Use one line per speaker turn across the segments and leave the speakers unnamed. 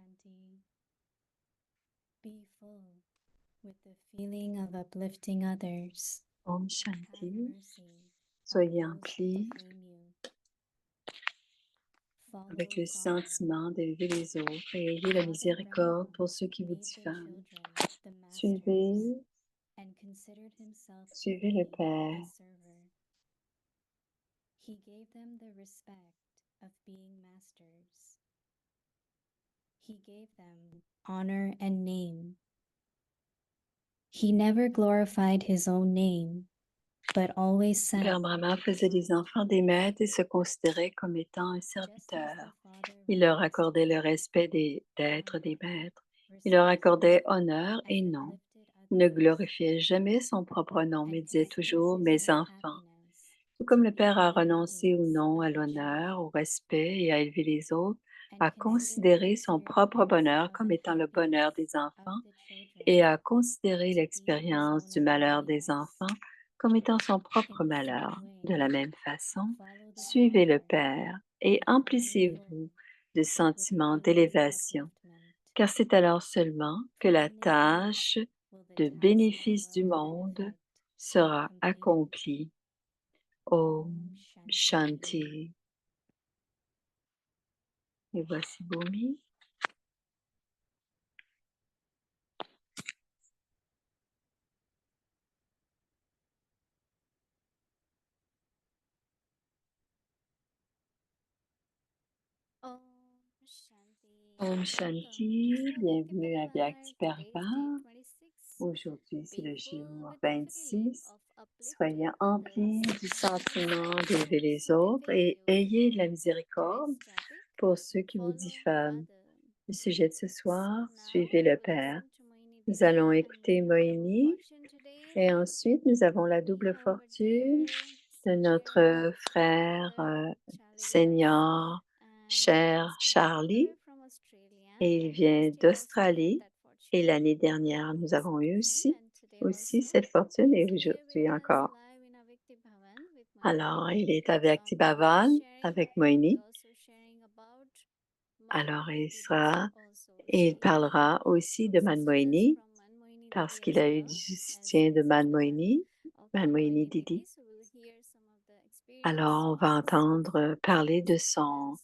Shanti. Be full with the feeling of uplifting others.
Om
Have
Shanti,
mercy on
soyez
those who
emplis
defame you.
avec
Follow
le
God,
sentiment d'élever les autres et ayez la
Father
miséricorde
Brahma
pour ceux qui vous
made the
diffament.
children the masters
Suivez,
and considered himself to
suivez le
be
Père.
the server. He gave them the respect of being masters. He gave them honor and name. He never glorified his own name, but always said,
Père Brahma faisait des enfants des maîtres et se considérait comme étant un
just as the
serviteur.
Father
Il leur
reverenced
accordait le
God,
respect d'être
honor,
des maîtres. Il leur
respect,
accordait honneur et
and
nom.
uplifted
Il ne
others,
glorifiait jamais son propre nom, mais
and
disait
considered
toujours
his
mes
own
enfants.
happiness
Tout comme
to
le
be
Père a
the
renoncé au
happiness
nom,
of
à
the
l'honneur, au
children,
respect et à élever les autres,
and
à
considered the
considérer son propre
experience
bonheur
of
comme
the
étant le bonheur
happiness
des
of
enfants
the children
et à considérer
to be his
l'expérience
own
du malheur des
unhappiness.
enfants comme étant son
In
propre
the same
malheur. De
way,
la même façon,
follow the
suivez le
Father
Père et
and follow full
emplissez-vous de
with
sentiments
feelings of
d'élévation,
upliftment.
car c'est alors seulement que la
Presently
tâche
will the
de
task of
bénéfice du
world
monde
benefit be
sera
completed.
accomplie. Om
Om Shanti.
Shanti. Et voici Bhumi.
Om Shanti.
Om Shanti, bienvenue à Vyakti Parva.
Today is day 26.
Aujourd'hui, c'est
Be
le
full
jour
with the feeling
26.
of uplifting
Soyez emplis
others
du
and
sentiment
consider
d'élever
those
les
who
autres
defame
et
you.
ayez de la miséricorde
Today's topic:
pour ceux qui vous
follow
diffament.
Father.
Le sujet de ce soir,
So now
suivez
we
le
will
Père.
listen to Moini
Nous
Didi
allons
and we
écouter
have double
Moïni
fortune today.
et ensuite nous avons la double
Over
fortune
there,
de
Satya,
notre frère
brother Charlie Das,
senior,
and
cher
his
Charlie,
grandmother from Australia.
et il
And
vient
last year also we had
d'Australie.
that
Et
fortune.
l'année dernière,
We
nous
listen
avons
to
eu
him, and today
aussi
also
cette fortune et
he's here with
aujourd'hui
us
encore.
live in Avikti Bhavan with Moini
Alors,
Didi.
il est avec
Moini is
Bhavan
sharing
avec
and
Moïni.
also sharing about
Alors,
Manmohini
il
Didi's
sera
also
et il
children.
parlera aussi
So
de
sisters
Manmohini
from Manmohini
parce
Didi
qu'il
as
a eu
well
du
as
soutien de
the children
Manmohini,
of
Manmohini
Manmohini
Didi.
Didi. So we'll hear some of the
Alors, on va
experiences
entendre parler
and
de son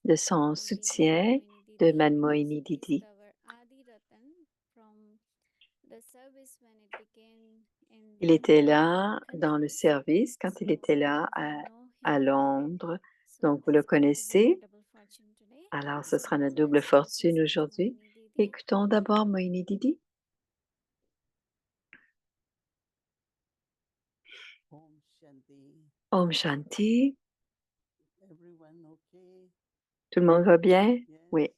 from Didi
soutien
Manmohini
de
Didi, and also
Manmohini
he's
Didi.
our Adi Ratan from the service when it began in
Il était
London
là dans le
countries.
service quand
So
il était
all
là
of you know
à
him.
Londres.
So
Donc, vous le
he's going to be our
connaissez.
double fortune today.
Alors, ce
So
sera
now
notre double
let's first
fortune
listen to
aujourd'hui.
Moini Didi.
Écoutons d'abord Moïni Didi.
Om Shanti.
Om Shanti.
Everyone okay?
Tout le monde va bien?
Yes.
Oui.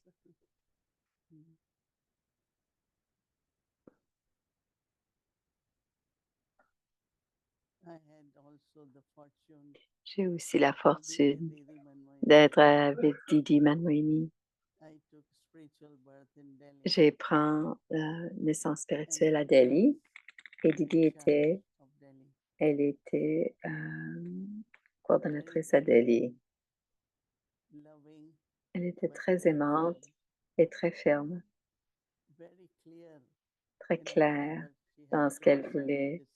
I had also the fortune
J'ai aussi la
to be with
fortune
Didi Manmohini.
d'être avec Didi Manmohini.
I took spiritual birth in Delhi.
J'ai pris la naissance spirituelle à
And
Delhi et
was
Didi
in charge
était,
of Delhi.
elle était
Very,
coordonnatrice à
very
Delhi.
loving,
Elle était
but
très
very
aimante
firm,
et très ferme,
very clear
très
in
claire
whatever she has
dans ce
to
qu'elle
discern and
voulait.
decide.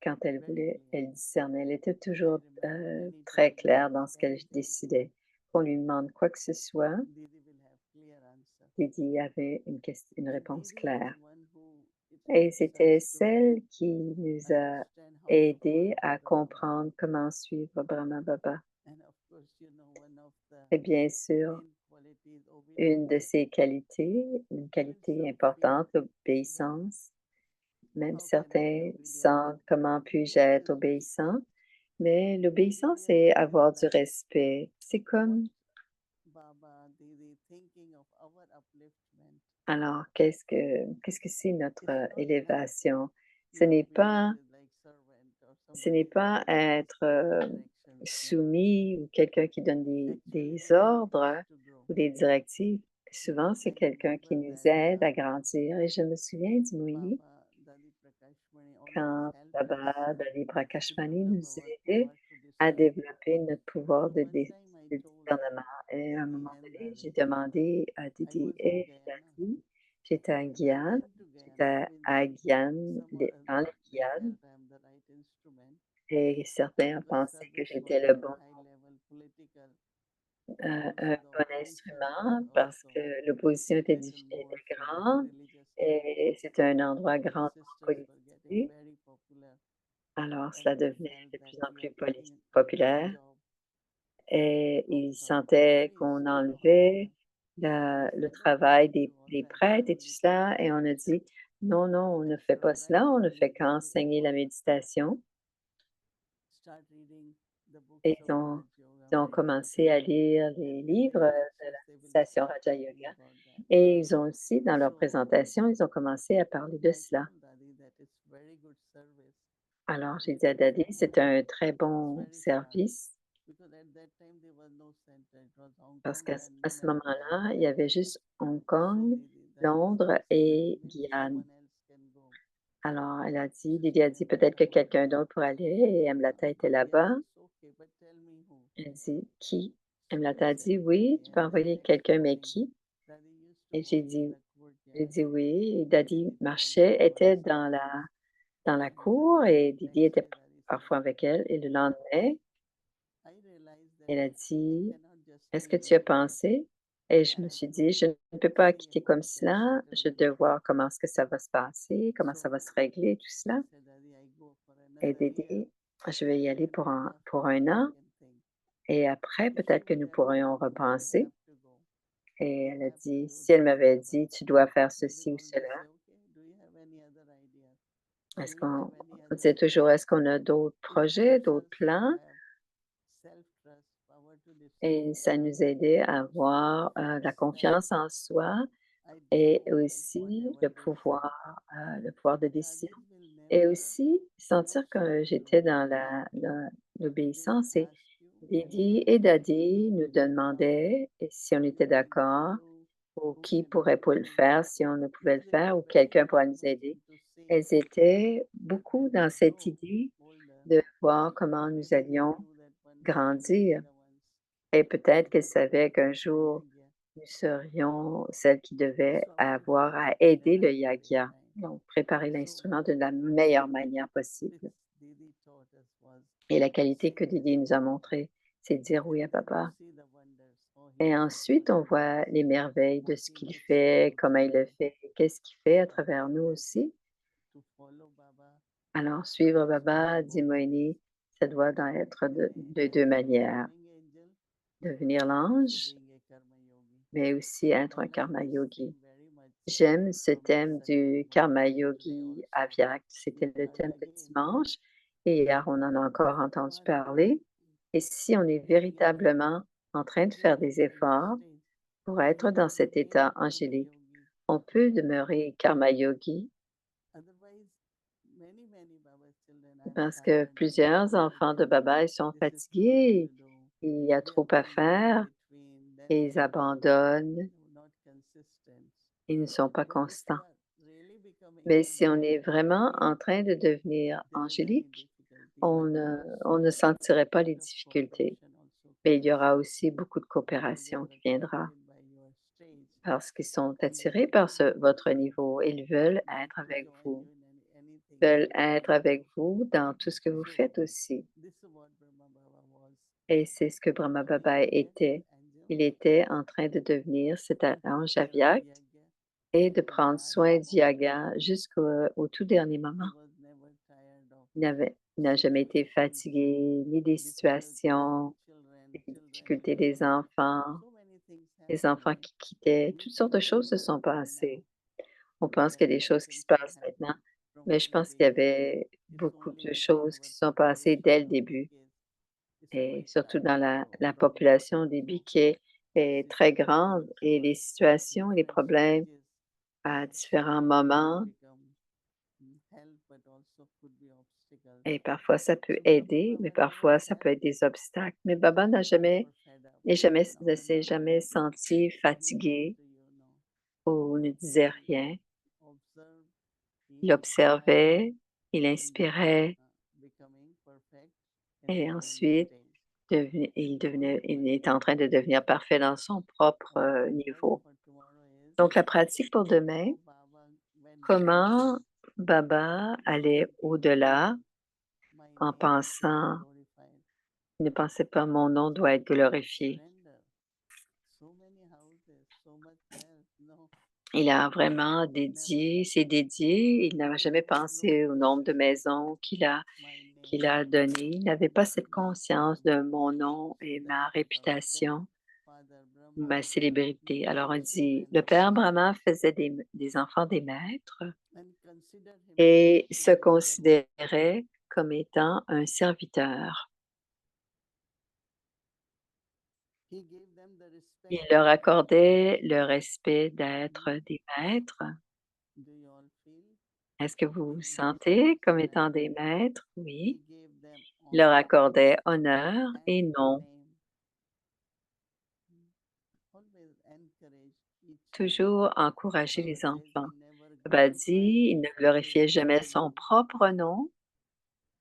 Quand elle
Very
voulait,
clear.
elle discernait. Elle était
I
toujours
remember many
très
times
claire dans ce qu'elle
anything,
décidait. Qu'on lui demande quoi que ce soit,
Didi will have clear answer.
Didi avait une
And
réponse
Didi is
claire.
the one who it
Et
helps
c'était
us to
celle qui nous a
understand how to
aidés
follow
à
Brahma.
comprendre comment suivre Brahma Baba.
And of course, you know, one of the
Et bien sûr,
main qualities
une de
obedience.
ses qualités, une
Even
qualité
some
importante,
feel that
l'obéissance. Même
how can I be
certains
obedient? But
sentent comment puis-je
obedience
être
is
obéissant,
respect.
mais l'obéissance,
Obedience
c'est
is
avoir du
like
respect. C'est
what
comme,
Baba Didi thinking of our upliftment.
alors, qu'est-ce que c'est notre
It's not like
élévation? Ce
your
n'est pas,
obedience is like servant or
ce n'est
somebody
pas
who gives
être
directions. No.
soumis ou quelqu'un qui donne
Actually,
des
they help
ordres
us to grow.
ou des directives. Souvent, c'est
I
quelqu'un qui
remember
nous
that
aide à grandir. Et je me souviens du Moïni,
Baba Dadi Prakashmani always
quand
helped us
Baba Dali
to
Prakashmani
develop
nous
our
aidait
power to
à
discern.
développer notre pouvoir
So one time I
de
told
discernement. Et à un
Didi
moment
and
donné, j'ai demandé à
I
Didi
was in
et
Guyana.
Dadi, j'étais à
When I
Guyane,
went to Guyana,
j'étais
means
à Guyane,
some
dans les
others they
Guyanes,
felt I am the right instrument
et certains ont
because
pensé que
this was
j'étais
a
le bon,
high level political, and
un
also the
bon
opposition was
instrument parce que
also
l'opposition était,
little more
était
from
grande
religious side.
et c'était un endroit
So the
grandement
sisters were getting
politisé.
very popular,
Alors,
and
cela
they
devenait
felt
de
that
plus en
we
plus
are taking the
populaire
job
et
of
ils
the
sentaient qu'on
priest. So
enlevait
we
le
never
travail
thought to
des
organize a
prêtres et tout cela.
meditation.
Et on a dit, non, non, on ne fait
So
pas
right
cela, on ne
from
fait
we
qu'enseigner la
all
méditation.
start reading the books
Et
of Raj Yoga
ils ont commencé à
meditation,
lire les
and in
livres
their
de
lectures
la
they will
méditation
start
Raja
talking
Yoga.
about that.
Et ils ont aussi, dans leur
So
présentation, ils ont commencé à parler de
I
cela.
told Dadi that it's very good service
Alors, j'ai dit à
because
Daddy, c'est un très
it's
bon
very far.
service
Because at that time there was no center, it was Hong
parce
Kong
qu'à
and
à ce
Manila.
moment-là, il y avait juste Hong
So
Kong,
Dadi
Londres
suggested
et
maybe
Guyane.
someone else can go.
Alors, elle a dit, Lydie
Sister
a dit
and
peut-être que
Mother.
quelqu'un d'autre pourrait aller et Emlata était
Yes,
là-bas.
it's okay, but tell me who.
Elle dit, qui?
So
Emlata
I
a
said
dit, oui,
okay,
tu peux
and then
envoyer
next
quelqu'un, mais
morning
qui?
Daddy used to
Et
walk in the
j'ai
courtyard
dit oui. Et
and
Daddy
see all the
marchait, était
Baba's
dans la
and
cour et Didi
next
était
day Daddy said,
parfois avec elle. Et le lendemain,
I realized that
elle a
I
dit,
cannot just
est-ce que
leave
tu as
like that.
pensé? Et je
I
me
have
suis
to
dit, je ne peux pas
see
quitter
how
comme
we can
cela.
settle
Je
this.
dois voir comment est-ce que ça va se passer, comment ça va se
So
régler, tout
I
cela.
said, Daddy, I go for
Et
another year,
Didi, je vais y aller
and after
pour
that
un
we
an.
can think.
Et après,
If she
peut-être que
would
nous
have told
pourrions
me, you
repenser.
have to go,
Et
you
elle a
have to
dit,
do
si elle
this,
m'avait
Baba.
dit, tu dois faire
We will
ceci ou cela,
always say, okay, do you have any other idea?
est-ce
Do you
qu'on
have any
on
other
disait toujours,
plan?
est-ce qu'on a d'autres
It
projets,
helps
d'autres
us to
plans?
have self-trust, power to decide,
Et ça nous aidait à
also
avoir la
self-respect.
confiance en soi
I
et
do
aussi
whatever they say.
le pouvoir de
But
décision.
Rajiv will
Et
never
aussi sentir
force you
que
to do
j'étais dans
anything. They will
l'obéissance. Et
ask you
Didi
whenever
et
they
Daddy nous
want
demandaient si on
who
était
can
d'accord
do,
ou
who
qui
can do
pourrait pour le
anything.
faire, si on ne pouvait
Because
le
they
faire
were
ou
very
quelqu'un pourrait nous
much
aider.
into seeing
Elles étaient beaucoup
that we
dans cette
grow
idée
older.
de voir comment nous
Maybe they
allions
knew that one day we will be
grandir.
the ones
Et peut-être qu'elles
to
savaient qu'un
lead the
jour,
yagya.
nous serions celles qui devaient
So I was
avoir à
prepared
aider
and
le
I did it.
yagya. Donc, préparer
So
l'instrument de la
what
meilleure manière possible.
this Didi taught us was
Et la qualité que
say
Didi
yes.
nous a montrée, c'est de dire oui à
And then you
papa.
see the wonders, how he
Et
does
ensuite, on voit les merveilles de ce
walking
qu'il
with
fait,
slow
comment il le
children.
fait, qu'est-ce qu'il fait à
So I
travers
felt
nous
that
aussi.
to follow Baba,
Alors, suivre
it's to
Baba,
do
dit
both ways.
Moïni, ça doit être
Being
de
a
deux
angel,
manières.
becoming angel,
Devenir
also
l'ange,
being a karma yogi.
mais aussi être
I
un
like
karma
this
yogi.
theme very much
J'aime ce
from the
thème
Sunday
du
Maharaj
karma
and today
yogi
also
Avyak.
we
C'était le
heard
thème de
again.
dimanche et hier, on en a encore
If you
entendu
are
parler. Et si on est
really
véritablement en train de faire des
angelic in the
efforts
state,
pour
you
être dans
can
cet
remain
état
a karma
angélique,
yogi.
on peut demeurer karma yogi
Otherwise, many Baba's children, I'm
parce que
tired, I don't
plusieurs
want to
enfants de
do.
Baba, ils sont
This is too much
fatigués,
to do.
il y a
They
trop
are
à
wandering in
faire
between, then
et ils abandonnent,
not consistent.
ils ne sont pas
But if you
constants.
are really becoming
Mais si on
angelic,
est vraiment
then
en train de devenir
there is any
angélique,
difficulty, but
on ne sentirait pas les
lot of
difficultés.
cooperation also
Mais il y
comes
aura aussi beaucoup de
because they
coopération
are
qui viendra
attracted by your stage
parce qu'ils sont
and they
attirés par
really
votre niveau. Ils veulent
like
être
to
avec
join
vous,
you in anything
veulent
that
être
you do.
avec vous dans tout ce que vous
So
faites aussi.
this is what Brahma Baba was,
Et c'est ce que Brahma
becoming
Baba
that
était.
angel
Il était en train de devenir cet
to take
ange
care of the
Aviak
yagya
et de
till the
prendre
last
soin du
moment.
Yaga jusqu'au tout dernier moment.
He was never tired of
Il n'a jamais été
situations,
fatigué, ni des
difficulties of
situations,
children,
des
children
difficultés des
leaving.
enfants,
So many things
des enfants
happening.
qui quittaient.
You
Toutes sortes de
think
choses
things
se
are
sont
happening now,
passées. On pense
but
qu'il y a des
many
choses qui se
things are
passent maintenant,
happening from
mais je
very
pense qu'il y
beginning.
avait
It's
beaucoup
only
de
that
choses
our
qui sont passées dès le
population of
début,
BK is
et
quite
surtout
large,
dans
so
la
problems
population des
also,
biquets est très grande
situations
et
or
les situations, les
different
problèmes
stages
à différents
can
moments,
become help, but also could be obstacles.
et parfois ça peut
So Brahma
aider, mais
Baba never
parfois ça
felt
peut être des obstacts. Mais Baba
never fed up.
ne
Now
s'est
enough.
jamais senti
Anything
fatigué
to you know.
ou ne disait
He
rien.
observed,
Il
he inspired
observait, il
and then
inspirait
becoming perfect in
et
the heavenly
ensuite
state.
il était en train de devenir parfait dans son propre
Our exercise
niveau.
for tomorrow is
Donc, la pratique pour demain,
how Baba went
comment Baba allait au-delà
my
en
name should be
pensant,
glorified.
il ne pensait pas mon nom doit être glorifié.
Surrender. So many houses, so much wealth. No,
Il a vraiment s'est dédié. Il n'avait jamais pensé au nombre de maisons
my
qu'il
name
a données. Il n'avait pas cette
my
conscience de mon nom et
the
ma
our step
réputation,
father
ma
Brahma
célébrité. Alors on
made
dit, le
children
père Brahma faisait des enfants des maîtres
and consider himself
et
to
se
be a servant.
considérait comme étant un serviteur.
He gave them the
Il
respect.
leur accordait le respect d'être des maîtres.
Do you all feel?
Est-ce que vous vous
He gave them
sentez comme étant
respect.
des maîtres? Oui.
He gave them
Il leur
honor
accordait honneur et
and
nom.
name. Always encourage each child.
Toujours encourager
Baba
les
says
enfants.
he never
Baba
glorified
dit, il ne
his
glorifiait jamais
own
son
name.
propre nom,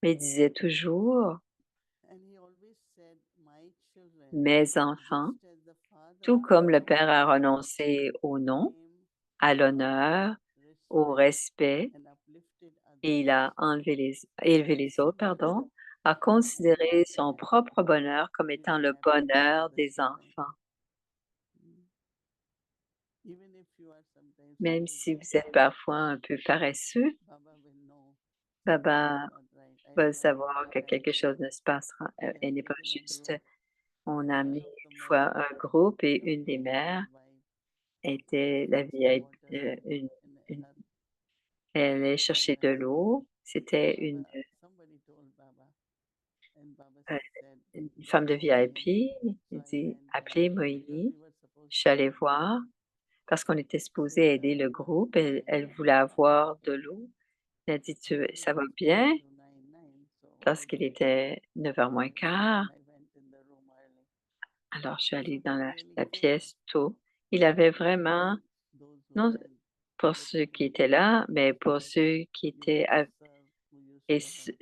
mais disait toujours
And he always said, my children,
mes enfants,
just as the
tout
Father
comme le Père a
renounced
renoncé au nom,
name,
à
honor,
l'honneur, au
respect,
respect,
and uplifted
et il
others.
a élevé les autres,
Consider
pardon, a
his own
considéré son
happiness
propre bonheur comme
to be
étant
the
le
happiness of
bonheur
the
des
children.
enfants.
Mm. Even if you are sometimes
Même si
lazy,
vous êtes parfois un peu paresseux,
Baba will know something is
Baba
not right. I
va
remember
savoir
one
que
time
quelque chose ne se passera
we
et
have
n'est pas
taken a
juste.
group
On a
and one
amené
of the
une fois
mother
un groupe et une des
approached
mères
his wife to
était la
fetch the
vieille,
water in
une
her
elle allait chercher de
parents.
l'eau. C'était
Somebody told Baba, and Baba
euh,
said,
une femme de
call Moini.
VIP.
So
Il
I
dit:
went and
«Appelez
because
Moïni».
we were supposed
Je suis
to
allée
help them.
voir parce qu'on était
So
supposé aider le
Baba
groupe. Elle
said,
voulait
Baba,
avoir de l'eau. Elle a dit:
actually
«Ça va
it was
bien?»
9 so
Parce qu'il était 9h moins quart.
I went in the room early.
Alors je suis allée
So
dans
he really
la
cared
pièce tôt. Il avait
for
vraiment,
those who
non
went,
pour
but
ceux
he
qui
really
étaient
cared
là, mais
for
pour
those
ceux qui
who used
étaient
to
av
serve, who used
et
to help.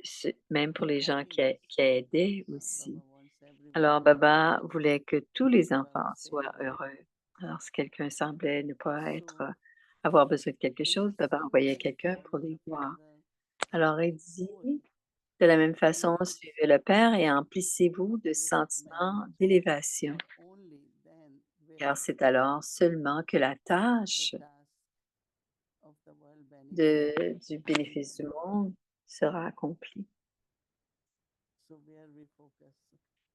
même pour les gens
Happiness.
qui aidaient
Baba
aussi.
wants everybody
Alors
to be
Baba
happy.
voulait que tous les
And Baba
enfants
says,
soient heureux. Alors si quelqu'un semblait ne pas
so
avoir besoin de quelque
in
chose,
the
Baba
same
envoyait
way,
quelqu'un pour
follow
les
the
voir.
Father
Alors il
with
dit:
full
«De la même façon,
feelings
suivez le Père et emplissez-vous de
upliftment,
sentiments d'élévation,
and only then will
car c'est alors seulement que la
the
tâche
task of the world benefit
du
will be
bénéfice du
done.
monde sera accomplie.»
So where we focus,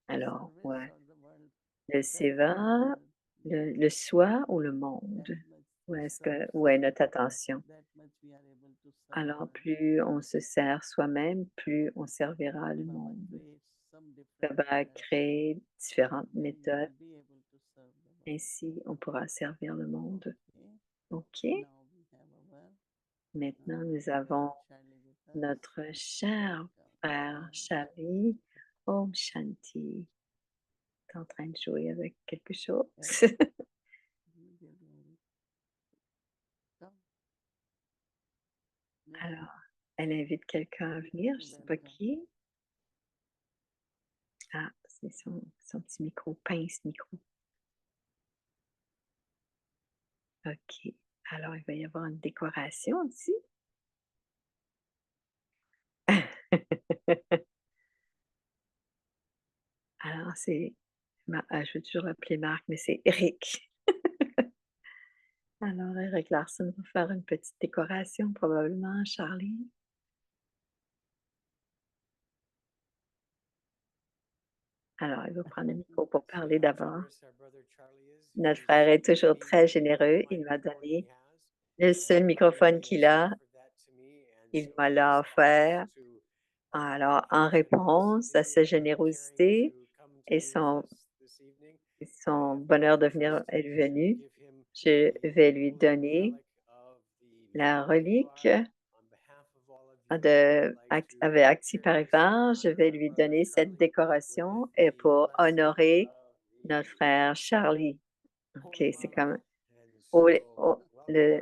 Alors,
service
ouais,
or the world,
le
that is the
seva,
world.
le soi ou le
That
monde?
much
Où
serve,
où est notre attention?
that much we are able to serve the
Alors,
world.
plus on se sert soi-même, plus on servira le
Baba
monde.
creates some different
Baba
methods,
créé différentes
then you
méthodes,
will be able to serve the world.
ainsi on pourra servir le monde.
Okay.
OK?
Now we have our
Maintenant, nous
brother
avons
Charlie with us.
notre cher
Welcome.
frère
Om
Charlie. Om Shanti. T'es en train de jouer avec quelque chose?
Come. Yeah.
Alors, elle invite quelqu'un à venir, je ne sais pas
Welcome.
qui. Ah, c'est son petit micro, pince micro. OK. Alors, il va y avoir une décoration ici. Alors, je veux toujours l'appeler Marc, mais c'est Eric. Alors, Eric Larson va faire une petite décoration, probablement, Charlie. Alors, il va prendre le micro pour parler d'abord. Notre frère est toujours très généreux. Il m'a donné le seul microphone qu'il a. Il me l'a offert. Alors, en réponse à sa générosité et son bonheur de venir être venu, je vais lui donner la relique avec Acti Paribas. Je vais lui donner cette décoration et pour honorer notre frère Charlie. OK, c'est comme le,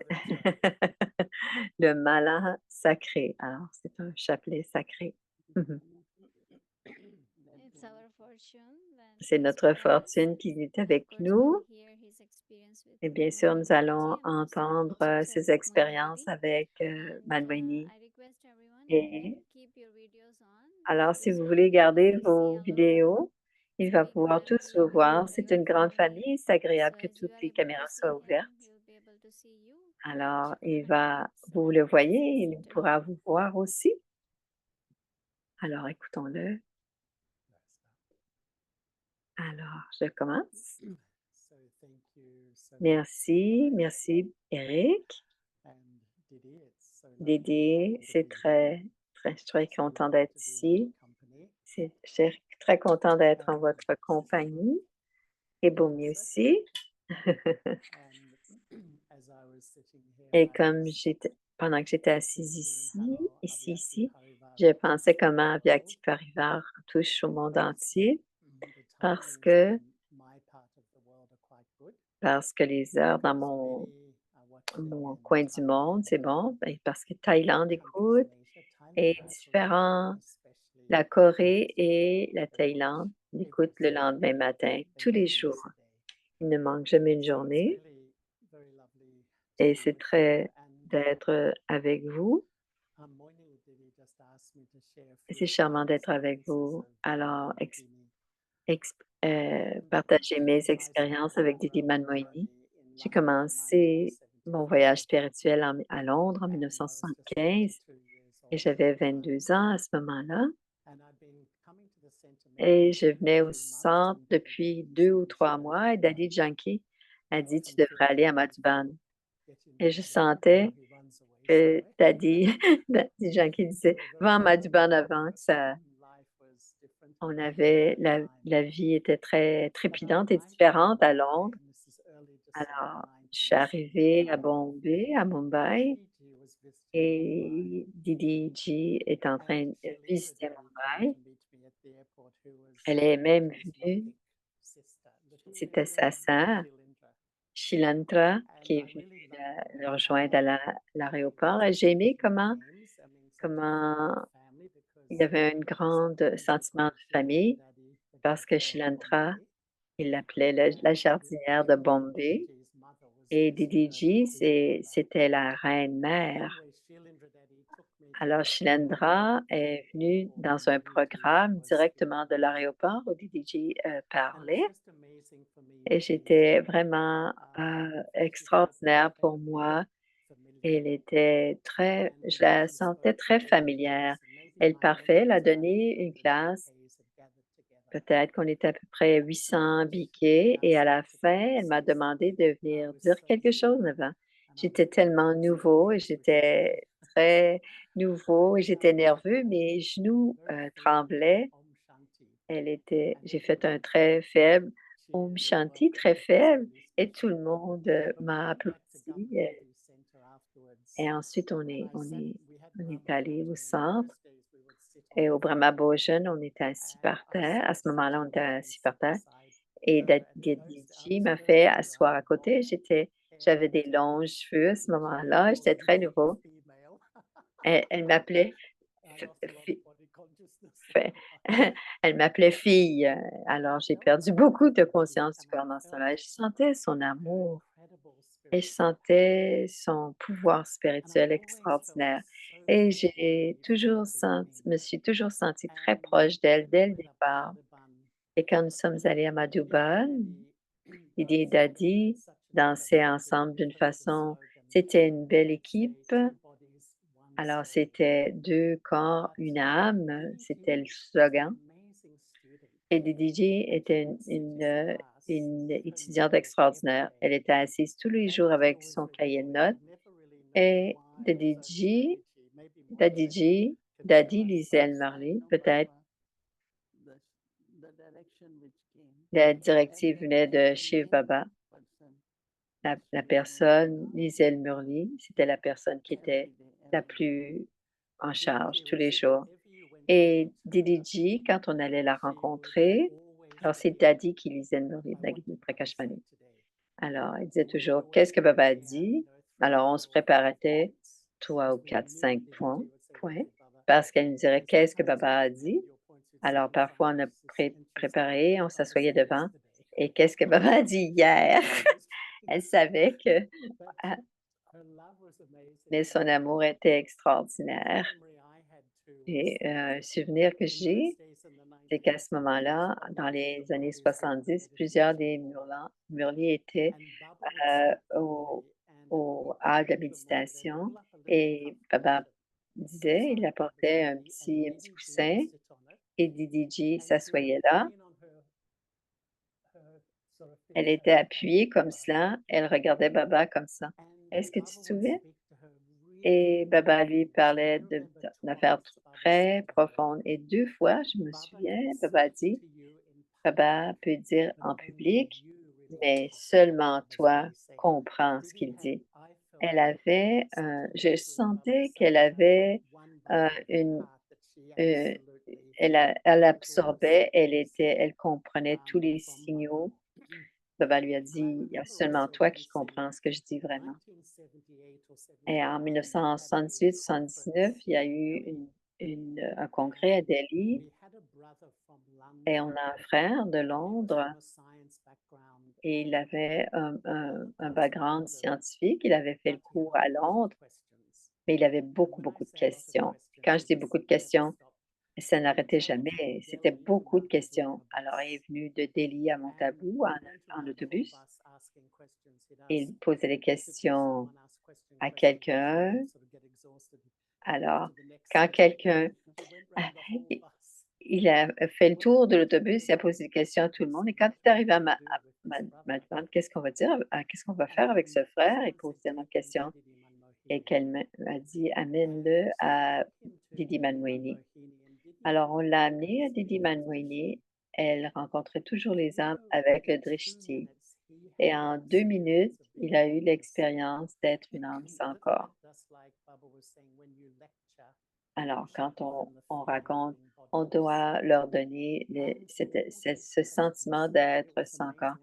le malin sacré. Alors, c'est un chapelet sacré.
It's our
C'est notre fortune qui est avec nous. Et bien sûr, nous allons entendre ses expériences avec Manwini. Et alors, si vous voulez garder vos vidéos, il va pouvoir tous vous voir. C'est une grande famille. C'est agréable que toutes les caméras soient ouvertes. Alors, vous le voyez, il pourra vous voir aussi. Alors, écoutons-le. Alors, je commence. Merci Eric. Dédé, je suis très content d'être ici. Je suis très content d'être en votre compagnie. Et Bomi aussi. Et pendant que j'étais assise ici, je pensais comment Vyakti Parivar touche au monde entier parce que les heures dans mon coin du monde, c'est bon, parce que Thaïlande écoute est différent. La Corée et la Thaïlande écoutent le lendemain matin, tous les jours. Il ne manque jamais une journée et c'est très d'être avec vous. C'est charmant d'être avec vous. Alors, partager mes expériences avec Didi Manmoini. J'ai commencé mon voyage spirituel à Londres en 1975 et j'avais 22 ans à ce moment-là. Et je venais au centre depuis 2 ou 3 mois et Daddy Janki a dit: «Tu devrais aller à Madhuban». Et je sentais que Daddy Janki disait: «Va à Madhuban avant que ça». On avait la vie était très trépidante et différente à Londres. Alors, je suis arrivée à Bombay, à Mumbai et Didi G est en train de visiter Mumbai. Elle est même venue, c'était sa sœur, Shilantra, qui est venue le rejoindre à l'aéroport. Et j'ai aimé comment il y avait un grand sentiment de famille parce que Shilantra, il l'appelait la jardinière de Bombay. Et Didi c'était la reine-mère. Alors, Shilendra est venue dans un programme directement de l'aéroport où Didi parlait. Et j'étais vraiment extraordinaire pour moi. Je la sentais très familière. Elle a donné une classe. Peut-être qu'on était à peu près 800 biquets et à la fin, elle m'a demandé de venir dire quelque chose devant. J'étais tellement nouveau et j'étais très nouveau et j'étais nerveux, mes genoux tremblaient. J'ai fait un très faible Om Shanti, très faible, et tout le monde m'a applaudi. Et ensuite, on est allé au centre et au Brahma Bhojan, on était assis par terre. À ce moment-là, on était assis par terre. Et Dadiji m'a fait asseoir à côté. J'avais des longs cheveux à ce moment-là, j'étais très nouveau. Elle m'appelait fi fait elle m'appelait fille, alors j'ai perdu beaucoup de conscience du corps dans ce temps-là. Je sentais son amour et je sentais son pouvoir spirituel extraordinaire et me suis toujours sentie très proche d'elle dès le départ. Et quand nous sommes allés à Madhuban, Didi et Daddy dansaient ensemble d'une façon, c'était une belle équipe. Alors, c'était 2 corps, une âme, c'était le slogan. Et Didi était une étudiante extraordinaire. Elle était assise tous les jours avec son cahier de notes et Daddy Daddy lisait le Marley, peut-être. La directive venait de Shiv Baba. La personne, Liselle Murli, c'était la personne qui était la plus en charge tous les jours. Et Didi, quand on allait la rencontrer, alors c'est Daddy qui lisait le Murli, Nagini Prakashmani. Alors, il disait toujours: «Qu'est-ce que Baba a dit?» Alors, on se préparait 3 ou 4, 5 points, parce qu'elle nous dirait: «Qu'est-ce que Baba a dit?» Alors, parfois, on a préparé, on s'assoyait devant. Et qu'est-ce que maman a dit hier? Elle savait que ah, mais son amour était extraordinaire. Et un souvenir que j'ai, c'est qu'à ce moment-là, dans les années 70, plusieurs des Murliers étaient au hall de méditation et Baba disait, il apportait un petit coussin et Didi s'assoyait là. Elle était appuyée comme cela, elle regardait Baba comme ça. Est-ce que tu te souviens? Et Baba lui parlait d'affaires très profondes. Et 2 fois, je me souviens, Baba a dit: «Baba peut dire en public, mais seulement toi comprends ce qu'il dit». Elle avait, je sentais qu'elle avait, une, elle absorbait, elle comprenait tous les signaux. Baba lui a dit: «Il y a seulement toi qui comprends ce que je dis vraiment». Et en 1978-79, il y a eu un congrès à Delhi et on a un frère de Londres et il avait un background scientifique. Il avait fait le cours à Londres, mais il avait beaucoup, beaucoup de questions. Quand je dis beaucoup de questions, ça n'arrêtait jamais. C'était beaucoup de questions. Alors, il est venu de Delhi à Montabou en autobus. Il posait des questions à quelqu'un. Alors, quand quelqu'un i il a fait le tour de l'autobus, il a posé des questions à tout le monde et quand il est arrivé à ma demande: «Qu'est-ce qu'on va dire? Qu'est-ce qu'on va faire avec ce frère?» Il pose tellement de questions et qu'elle m'a dit: «Amène-le à Didi Manmoini». Alors on l'a amené à Didi Manmoini. Elle rencontrait toujours les âmes avec le Drishti et en 2 minutes, il a eu l'expérience d'être une âme sans corps. Alors, quand on raconte, on doit leur donner ce sentiment d'être sans corps.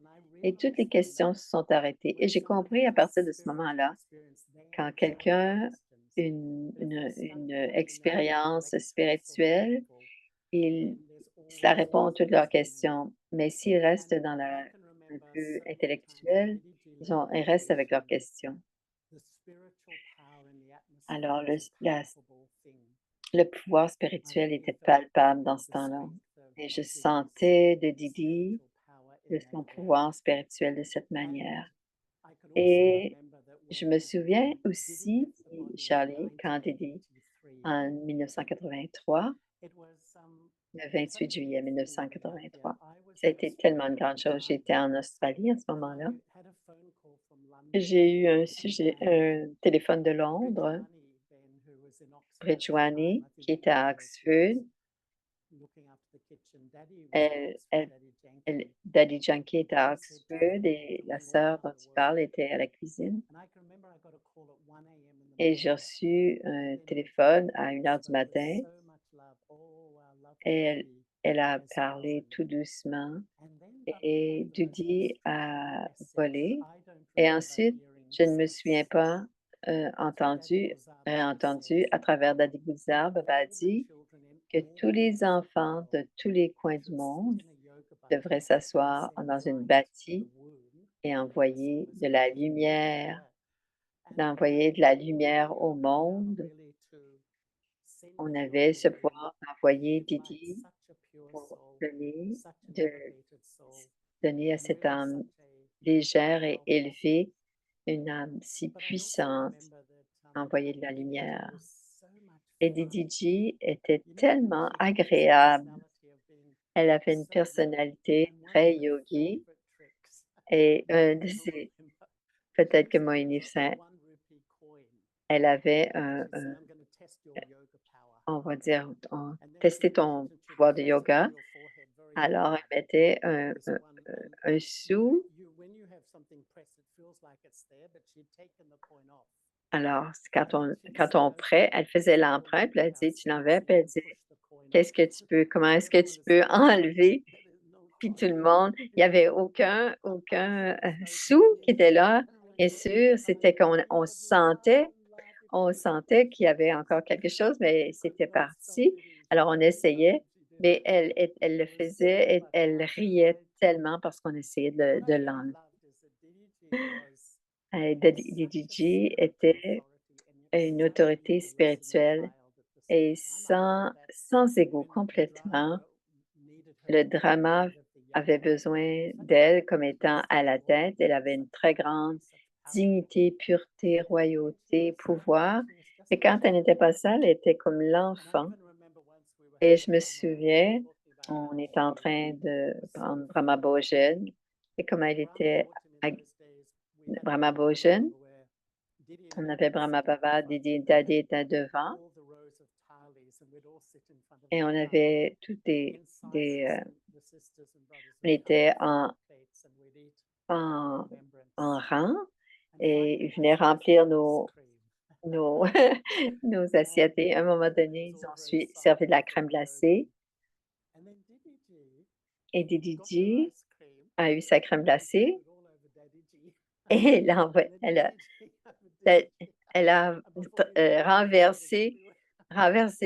Et toutes les questions se sont arrêtées. Et j'ai compris à partir de ce moment-là, quand quelqu'un a une expérience spirituelle, cela répond à toutes leurs questions. Mais s'ils restent dans un peu intellectuel, ils restent avec leurs questions. Alors, le pouvoir spirituel était palpable dans ce temps-là et je sentais de Didi de son pouvoir spirituel de cette manière et je me souviens aussi, Charlie, quand Didi, en 1983, le 28 juillet 1983, ça a été tellement une grande chose. J'étais en Australie à ce moment-là. J'ai eu un téléphone de Londres, Bridgewani, qui était à Oxford. Daddy Yankee était à Oxford et la sœur dont tu parles était à la cuisine. Et j'ai reçu un téléphone à 1 heure du matin et elle a parlé tout doucement et Dudi a volé. Et ensuite, je ne me souviens pas réentendu à travers Daddy Guzar, Baba a dit que tous les enfants de tous les coins du monde devraient s'asseoir dans une bâtie et d'envoyer de la lumière au monde. On avait ce pouvoir d'envoyer Didi pour donner à cette âme légère et élevée, une âme si puissante, envoyer de la lumière. Et Didi était tellement agréable. Elle avait une personnalité très yogi et peut-être que Moïni Saint, elle avait on va dire, tester ton pouvoir de yoga. Alors, elle mettait un sou. Alors, quand on prêt, elle faisait l'empreinte, puis elle dit: «Tu l'enlèves», puis elle dit: comment est-ce que tu peux enlever?» Puis tout le monde, il y avait aucun sou qui était là. Bien sûr, c'était on sentait qu'il y avait encore quelque chose, mais c'était parti. Alors on essayait, Mais elle le faisait et elle riait tellement parce qu'on essayait de l'enlever. Didi était une autorité spirituelle et sans ego complètement. Le drama avait besoin d'elle comme étant à la tête. Elle avait une très grande dignité, pureté, royauté, pouvoir. Et quand elle n'était pas seule, elle était comme l'enfant. Et je me souviens, on était en train de prendre Brahma Bhojan et comment elle était à Brahma Bhojan, on avait Brahma Baba, Didi Daddy était devant et on avait tous on était en, en rang et ils venaient remplir nos, nos assiettes. Et à un moment donné, ils ont servi de la crème glacée et Didi a eu sa crème glacée et elle a renversé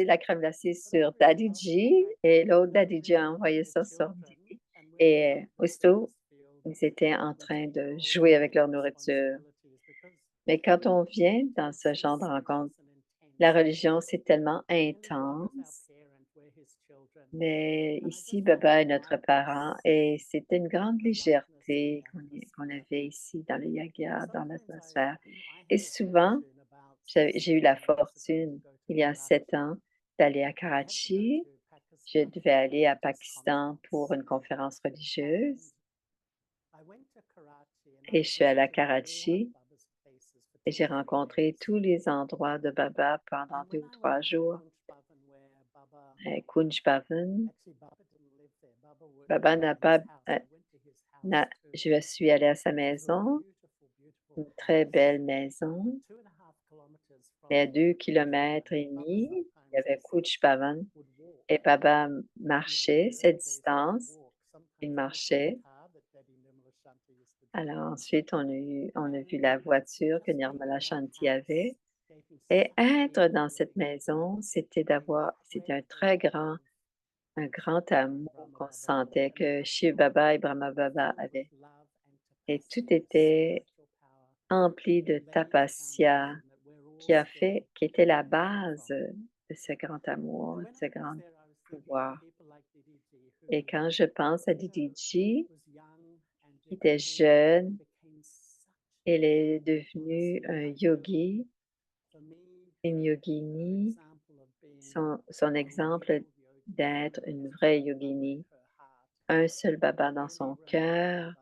la crème glacée sur Daddy G et l'autre Daddy G a envoyé ça sur Didi. Et aussitôt, ils étaient en train de jouer avec leur nourriture. Mais quand on vient dans ce genre de rencontre, la religion, c'est tellement intense. Mais ici, Baba est notre parent et c'était une grande légèreté qu'on avait ici dans le yaga, dans l'atmosphère. Et souvent, j'ai eu la fortune, il y a 7 ans, d'aller à Karachi. Je devais aller à Pakistan pour une conférence religieuse et je suis allée à Karachi et j'ai rencontré tous les endroits de Baba pendant 2 ou 3 jours. Kunj Bhavan, Baba n'a pas, je suis allée à sa maison, une très belle maison, mais à 2,5 kilomètres, il y avait Kunj Bhavan et Baba marchait cette distance, il marchait. Alors ensuite, on a vu la voiture que Nirmala Shanti avait et être dans cette maison, c'était un grand amour qu'on sentait que Shiv Baba et Brahma Baba avaient. Et tout était empli de tapasya qui était la base de ce grand amour, de ce grand pouvoir. Et quand je pense à Didi Ji, qui était jeune, elle est devenue un yogi, une yogini. Son exemple d'être une vraie yogini, un seul Baba dans son cœur,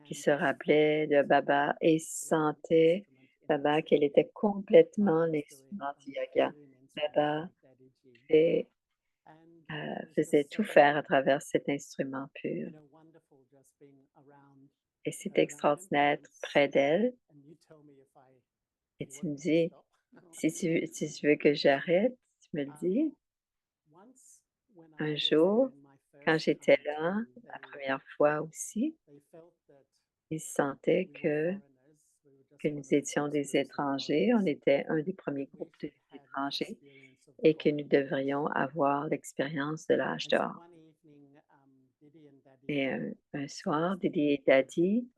qui se rappelait de Baba et sentait Baba qu'elle était complètement l'instrument du yoga. Baba faisait tout faire à travers cet instrument pur. Et c'est extraordinaire d'être près d'elle. Et tu me dis, si tu veux que j'arrête, tu me le dis. Un jour, quand j'étais là, la première fois aussi, ils sentaient que nous étions des étrangers. On était un des premiers groupes d'étrangers et que nous devrions avoir l'expérience de l'âge d'or. Et un soir, Didi et Daddy,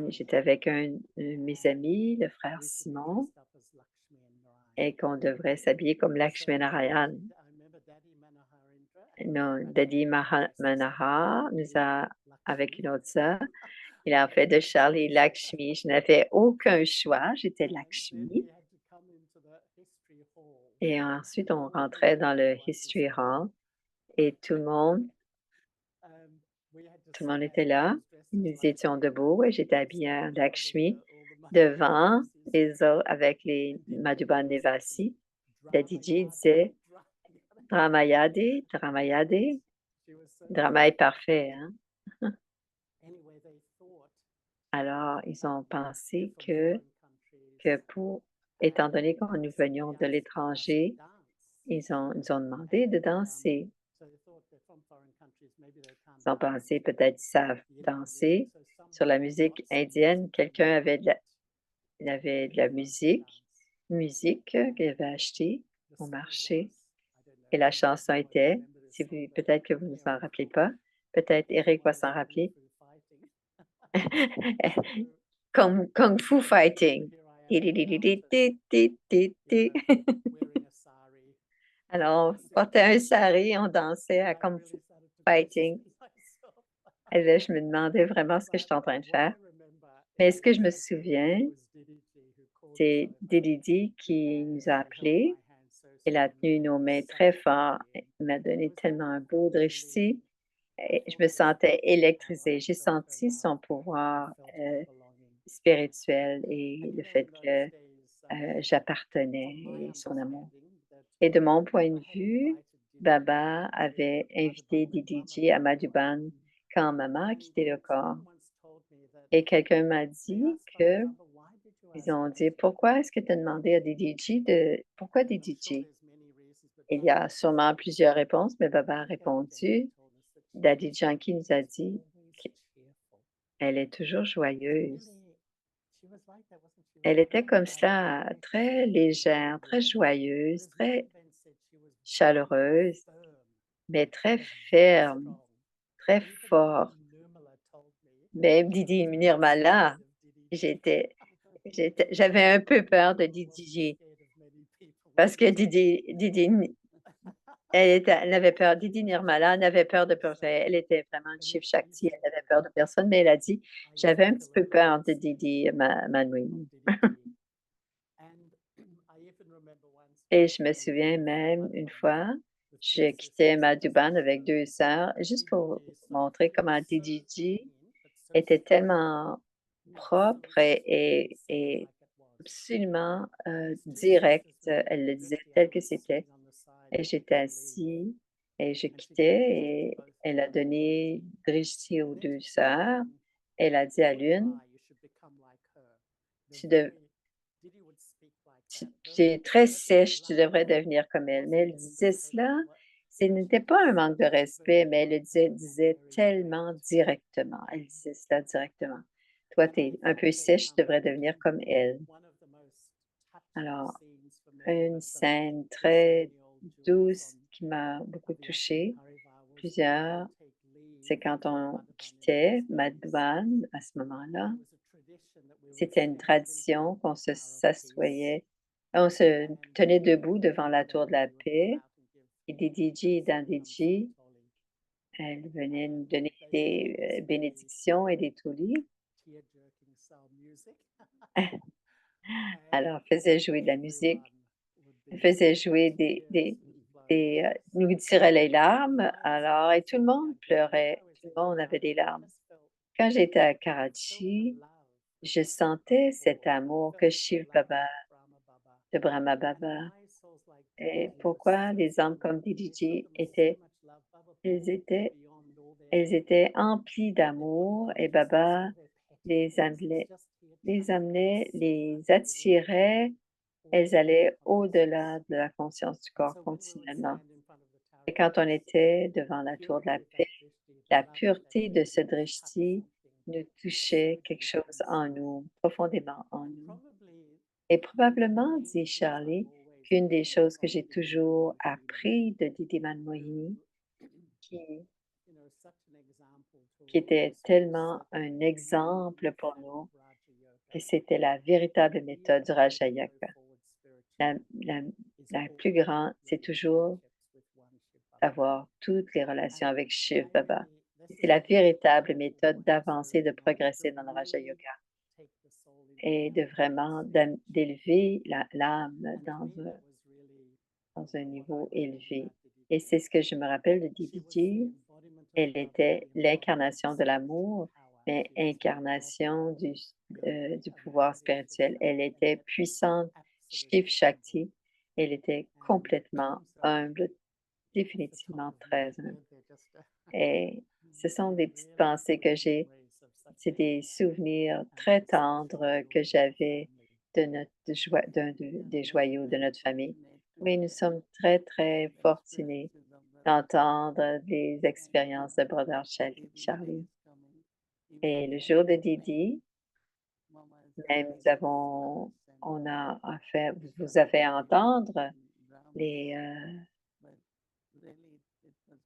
j'étais avec un de mes amis, le frère Simon, et qu'on devrait s'habiller comme Lakshmi Narayan. Non, Daddy Manohar avec une autre sœur, il a fait de Charlie Lakshmi. Je n'avais aucun choix, j'étais Lakshmi. Et ensuite, on rentrait dans le History Hall et tout le monde était là. Nous étions debout et j'étais habillée en Lakshmi devant les autres avec les Madhuban Nevasi. Dadiji disait Dramayade, Dramayade. Drama est parfait, hein? Alors, ils ont pensé que étant donné que nous venions de l'étranger, ils nous ont demandé de danser. Ils ont pensé peut-être qu'ils savent danser. Sur la musique indienne, quelqu'un avait de la musique qu'il avait achetée au marché. Et la chanson était, si vous peut-être que vous ne vous en rappelez pas, peut-être Eric va s'en rappeler. Kung Fu Fighting. Ti-di-di-di-di-di-di-di. Alors, on portait un sari, on dansait à Kung Fu Fighting. Et là, je me demandais vraiment ce que j'étais en train de faire. Mais ce que je me souviens, c'est Didi qui nous a appelés. Elle a tenu nos mains très fort. Elle m'a donné tellement un beau drishti. Et je me sentais électrisée. J'ai senti son pouvoir spirituel et le fait que j'appartenais et son amour. Et de mon point de vue, Baba avait invité Didi à Madhuban quand maman a quitté le corps. Et quelqu'un m'a dit que ils ont dit: «Pourquoi est-ce que tu as demandé à Didi de pourquoi Didi?» Il y a sûrement plusieurs réponses, mais Baba a répondu. Daddy Yankee nous a dit qu'elle est toujours joyeuse. Elle était comme cela, très légère, très joyeuse, très chaleureuse, mais très ferme, très forte. Même Didi Nirmala, j'avais un peu peur de Didi parce que elle avait peur. Didi Nirmala n'avait peur de personne. Elle était vraiment une Shiv Shakti. Elle n'avait peur de personne, mais elle a dit, j'avais un petit peu peur de Didi Manouini. Et je me souviens même une fois, je quittais Madhuban avec 2 sœurs, juste pour montrer comment Didi était tellement propre et absolument directe. Elle le disait tel que c'était. Et j'étais assise et je quittais et elle a donné drishti aux 2 sœurs. Elle a dit à l'une: «Tu dev tu es très sèche, tu devrais devenir comme elle». Mais elle disait cela, ce n'était pas un manque de respect, mais elle le disait tellement directement. Elle disait cela directement: «Toi, tu es un peu sèche, tu devrais devenir comme elle». Alors, une scène très douce qui m'a beaucoup touchée. Plusieurs, c'est quand on quittait Madhuban à ce moment-là. C'était une tradition qu'on s'assoyait, on se tenait debout devant la tour de la paix et des DJ et d'un DJ, elles venaient nous donner des bénédictions et des toulis. Alors, faisaient jouer de la musique, faisaient jouer nous tirait les larmes, alors et tout le monde pleurait, tout le monde avait des larmes. Quand j'étais à Karachi, je sentais cet amour que Shiv Baba, de Brahma Baba. Et pourquoi les âmes comme Didi elles étaient, elles étaient emplies d'amour et Baba les attirait, elles allaient au-delà de la conscience du corps continuellement. Et quand on était devant la tour de la paix, la pureté de ce drishti nous touchait quelque chose en nous, profondément en nous. Et probablement, dit Charlie, qu'une des choses que j'ai toujours appris de Didi Manmohi, qui, qui était tellement un exemple pour nous, que c'était la véritable méthode du Raja Yoga. La, la, la plus grande, c'est toujours avoir toutes les relations avec Shiv Baba. C'est la véritable méthode d'avancer, de progresser dans le Raja Yoga et de vraiment d'élever l'âme dans un niveau élevé. Et c'est ce que je me rappelle de Didi. Elle était l'incarnation de l'amour, mais incarnation du pouvoir spirituel. Elle était puissante, Shiv Shakti. Elle était complètement humble, définitivement très humble. Et ce sont des petites pensées que j'ai, c'est des souvenirs très tendres que j'avais de notre des joyaux de notre famille. Oui, nous sommes très, très fortunés d'entendre des expériences de Brother Charlie. Et le jour de Didi, même on a fait, vous avez à entendre les,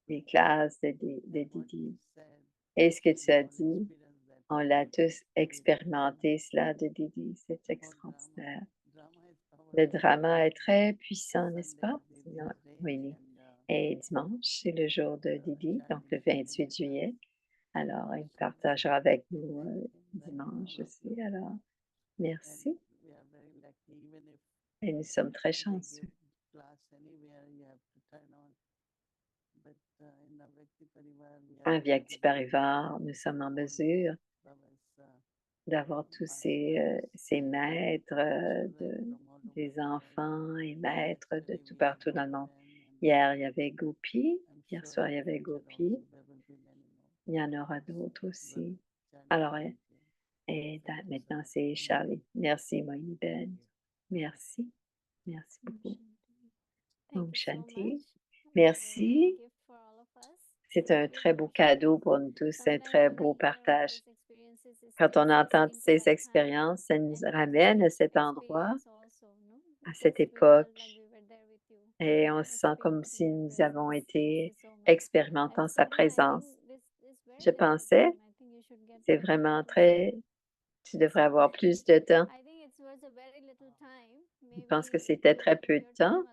les classes de Didi. Et ce que tu as dit, on l'a tous expérimenté, cela de Didi, c'est extraordinaire. Le drama est très puissant, n'est-ce pas? Oui. Et dimanche, c'est le jour de Didi, donc le 28 juillet. Alors, il partagera avec nous dimanche aussi. Alors, merci. Et nous sommes très chanceux. À Vyakti Parivar, nous sommes en mesure d'avoir tous ces maîtres, des enfants et maîtres de tout partout dans le monde. Hier, il y avait Gopi. Hier soir, il y avait Gopi. Il y en aura d'autres aussi. Alors, maintenant, c'est Charlie. Merci, Moïni Ben. Merci. Merci beaucoup. Om Shanti. Merci. C'est un très beau cadeau pour nous tous, un très beau partage. Quand on entend ces expériences, ça nous ramène à cet endroit, à cette époque, et on se sent comme si nous avons été expérimentant sa présence. Je pensais, c'est vraiment tu devrais avoir plus de temps. Je pense que c'était très peu de temps,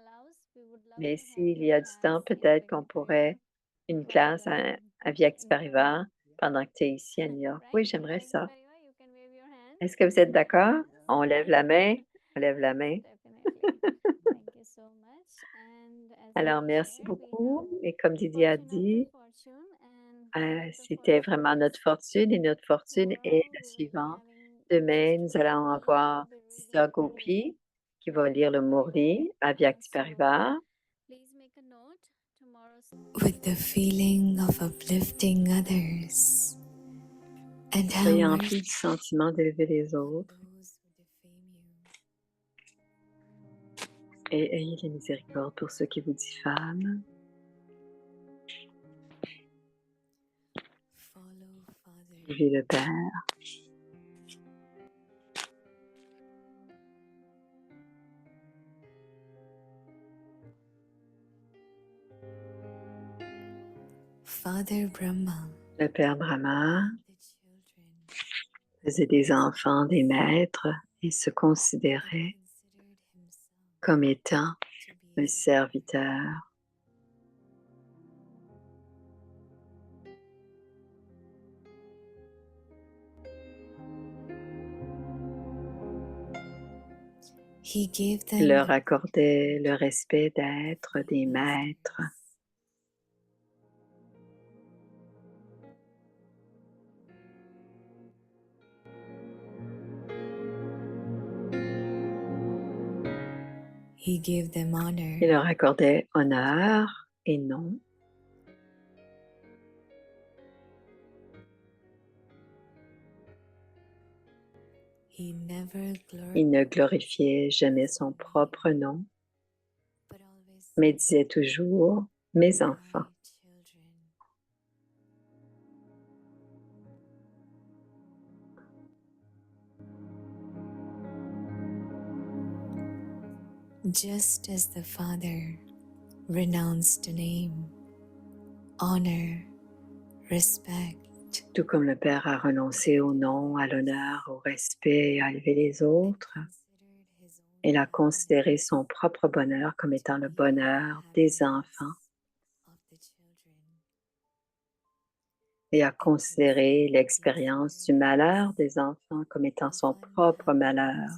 mais s'il y a du temps, peut-être qu'on pourrait une classe à Vyakti Parivar pendant que tu es ici à New York. Oui, j'aimerais ça. Est-ce que vous êtes d'accord? On lève la main. On lève la main. Alors, merci beaucoup. Et comme Didi a dit, c'était vraiment notre fortune et notre fortune est la suivante. Demain, nous allons avoir Sister Gopi qui va lire le Murli à Vyakti Parivar.
With the feeling of uplifting others and
Soyez emplis du sentiment d'élever les autres et ayez la miséricorde pour ceux qui vous diffament. Suivez le Père.
Father Brahma,
Le Père Brahma faisait des enfants, des maîtres et se considérait comme étant un serviteur. Il leur accordait le respect d'être des maîtres. Il leur accordait honneur et nom. Il ne glorifiait jamais son propre nom, mais disait toujours « mes enfants ».
Just as the Father renounced the name, honor, respect,
tout comme le Père a renoncé au nom, à l'honneur, au respect et à élever les autres, il a considéré son propre bonheur comme étant le bonheur des enfants et a considéré l'expérience du malheur des enfants comme étant son propre malheur.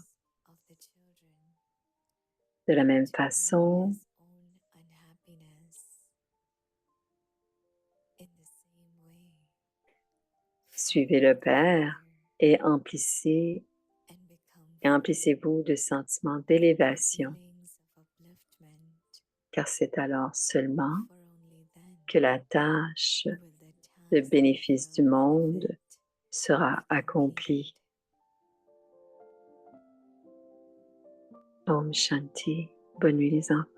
De la même façon, suivez le Père et emplissez-vous de sentiments d'élévation, car c'est alors seulement que la tâche de bénéfice du monde sera accomplie. Om Shanti. Bonne nuit les enfants.